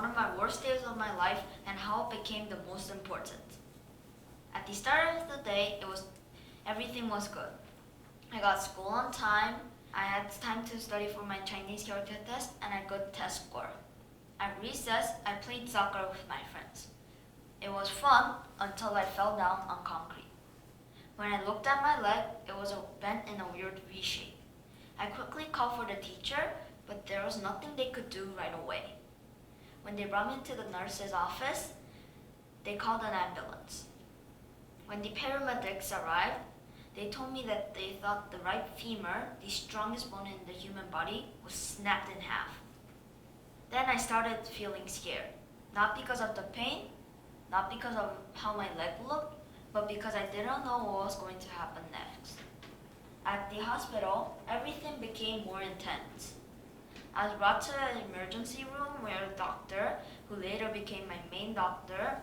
one of my worst days of my life and how it became the most important. At the start of the day, everything was good. I got school on time, I had time to study for my Chinese character test, and a good test score. At recess, I played soccer with my friends. It was fun until I fell down on concrete. When I looked at my leg, it was bent in a weird V shape. I quickly called for the teacher, but there was nothing they could do right away. When they brought me to the nurse's office, they called an ambulance. When the paramedics arrived, they told me that they thought the right femur, the strongest bone in the human body, was snapped in half. Then I started feeling scared, not because of the pain, not because of how my leg looked, but because I didn't know what was going to happen next. At the hospital, everything became more intense. I was brought to the emergency room where a doctor, who later became my main doctor,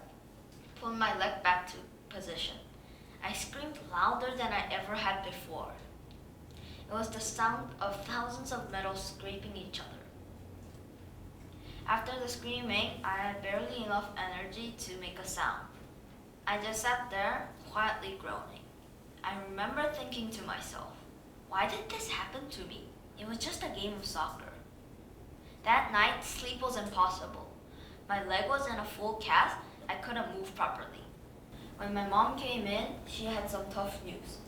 put my leg back to position. I screamed louder than I ever had before. It was the sound of thousands of metals scraping each other. After the screaming, I had barely enough energy to make a sound. I just sat there, quietly groaning. I remember thinking to myself, why did this happen to me? It was just a game of soccer. That night, sleep was impossible. My leg was in a full cast. I couldn't move properly. When my mom came in, she had some tough news.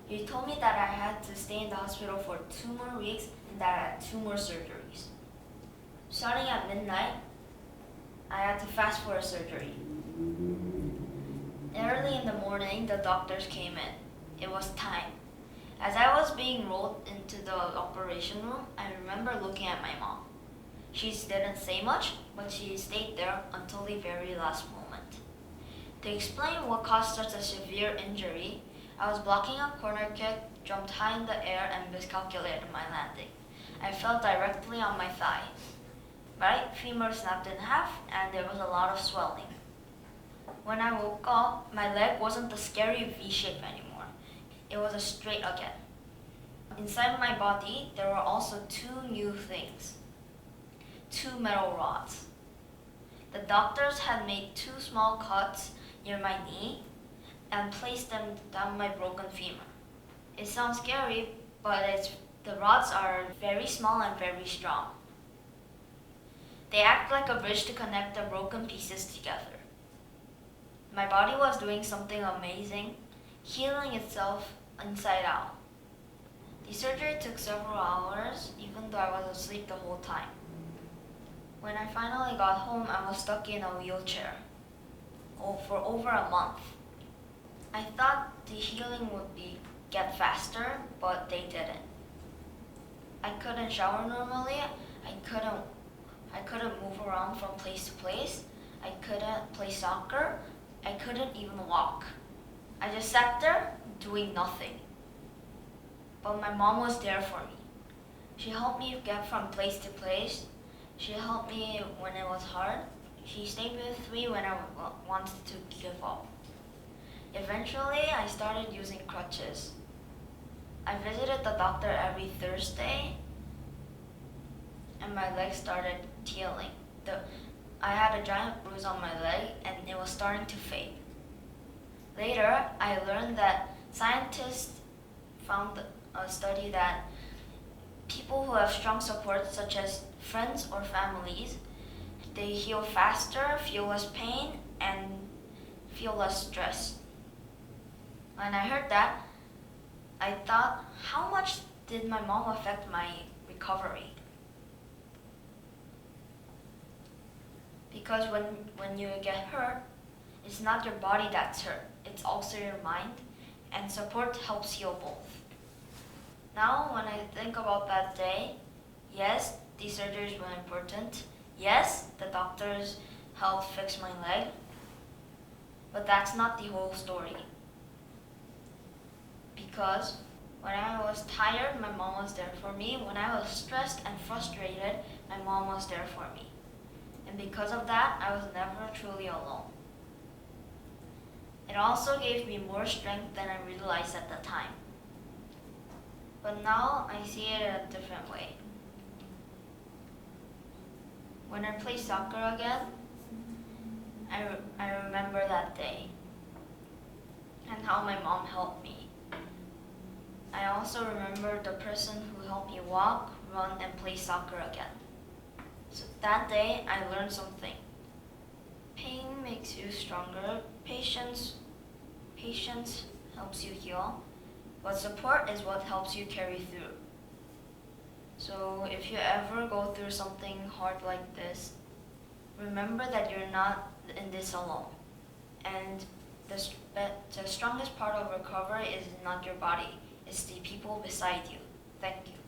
She told me that I had to stay in the hospital for 2 more weeks and that I had 2 more surgeries. Starting at midnight, I had to fast for a surgery. Early in the morning, the doctors came in. It was time. As I was being rolled into the operation room, I remember looking at my mom. She didn't say much, but she stayed there until the very last moment. To explain what caused such a severe injury, I was blocking a corner kick, jumped high in the air, and miscalculated my landing. I fell directly on my thigh. Right femur snapped in half, and there was a lot of swelling. When I woke up, my leg wasn't the scary V shape anymore. It was a straight again. Inside my body, there were also 2 new things. 2 metal rods. The doctors had made 2 small cuts near my knee and placed them down my broken femur. It sounds scary, but the rods are very small and very strong. They act like a bridge to connect the broken pieces together. My body was doing something amazing, healing itself inside out. The surgery took several hours, even though I was asleep the whole time. When I finally got home, I was stuck in a wheelchair for over a month. I thought the healing would get faster, but they didn't. I couldn't shower normally. I couldn't move around from place to place. I couldn't play soccer. I couldn't even walk. I just sat there doing nothing. But my mom was there for me. She helped me get from place to place. She helped me when it was hard. She stayed with me when I wanted to give up. Eventually, I started using crutches. I visited the doctor every Thursday, and my leg started healing. I had a giant bruise on my leg, and it was starting to fade. Later, I learned that scientists found a study that people who have strong support, such as friends or families, they heal faster, feel less pain, and feel less stress. When I heard that, I thought, how much did my mom affect my recovery? Because when you get hurt, it's not your body that's hurt, it's also your mind, and support helps heal both. Now, when I think about that day, yes, the surgeries were important. Yes, the doctors helped fix my leg. But that's not the whole story. Because when I was tired, my mom was there for me. When I was stressed and frustrated, my mom was there for me. And because of that, I was never truly alone. It also gave me more strength than I realized at the time. But now I see it in a different way. When I play soccer again, I remember that day and how my mom helped me. I also remember the person who helped me walk, run, and play soccer again. So that day, I learned something. Pain makes you stronger. Patience helps you heal. But support is what helps you carry through. So if you ever go through something hard like this, remember that you're not in this alone. And the strongest part of recovery is not your body, it's the people beside you. Thank you.